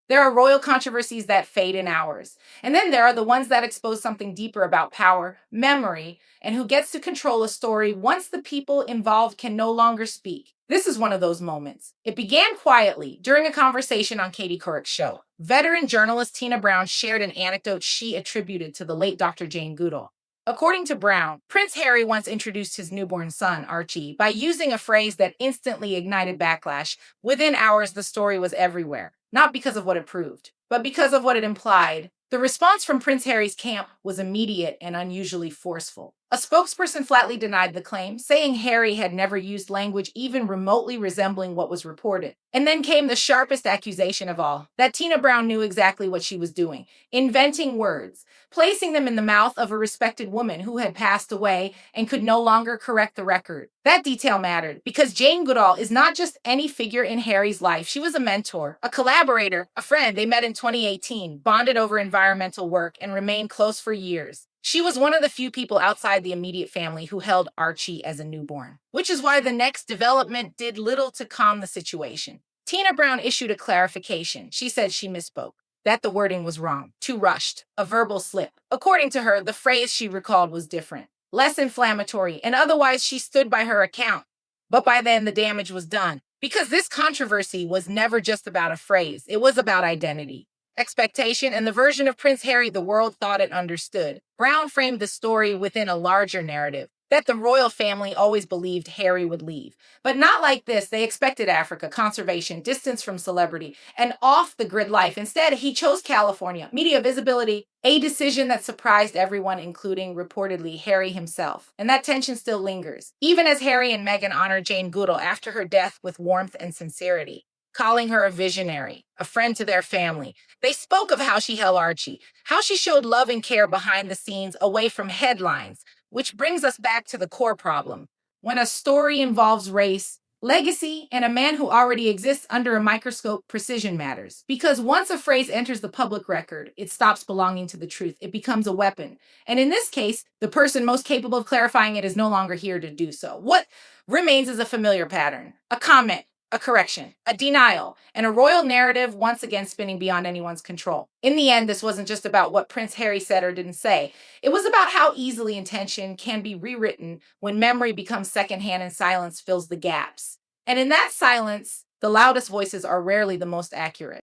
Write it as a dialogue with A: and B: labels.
A: There are royal controversies that fade in hours. And then there are the ones that expose something deeper about power, memory, and who gets to control a story once the people involved can no longer speak. This is one of those moments. It began quietly during a conversation on Katie Couric's show. Veteran journalist Tina Brown shared an anecdote she attributed to the late Dr. Jane Goodall. According to Brown, Prince Harry once introduced his newborn son, Archie, by using a phrase that instantly ignited backlash. Within hours, the story was everywhere, not because of what it proved, but because of what it implied. The response from Prince Harry's camp was immediate and unusually forceful. A spokesperson flatly denied the claim, saying Harry had never used language even remotely resembling what was reported. And then came the sharpest accusation of all, that Tina Brown knew exactly what she was doing, inventing words, placing them in the mouth of a respected woman who had passed away and could no longer correct the record. That detail mattered because Jane Goodall is not just any figure in Harry's life. She was a mentor, a collaborator, a friend. They met in 2018, bonded over environmental work, and remained close for years. She was one of the few people outside the immediate family who held Archie as a newborn, which is why the next development did little to calm the situation. Tina Brown issued a clarification. She said she misspoke, that the wording was wrong, too rushed, a verbal slip. According to her, the phrase she recalled was different, less inflammatory, and otherwise she stood by her account. But by then, the damage was done. Because this controversy was never just about a phrase, it was about identity, expectation, and the version of Prince Harry the world thought it understood. Brown framed the story within a larger narrative, that the royal family always believed Harry would leave. But not like this. They expected Africa, conservation, distance from celebrity, and off-the-grid life. Instead, he chose California, media visibility, a decision that surprised everyone, including, reportedly, Harry himself. And that tension still lingers, even as Harry and Meghan honor Jane Goodall after her death with warmth and sincerity, calling her a visionary, a friend to their family. They spoke of how she held Archie, how she showed love and care behind the scenes, away from headlines, which brings us back to the core problem. When a story involves race, legacy, and a man who already exists under a microscope, precision matters. Because once a phrase enters the public record, it stops belonging to the truth. It becomes a weapon. And in this case, the person most capable of clarifying it is no longer here to do so. What remains is a familiar pattern, a comment, a correction, a denial, and a royal narrative once again spinning beyond anyone's control. In the end, this wasn't just about what Prince Harry said or didn't say. It was about how easily intention can be rewritten when memory becomes secondhand and silence fills the gaps. And in that silence, the loudest voices are rarely the most accurate.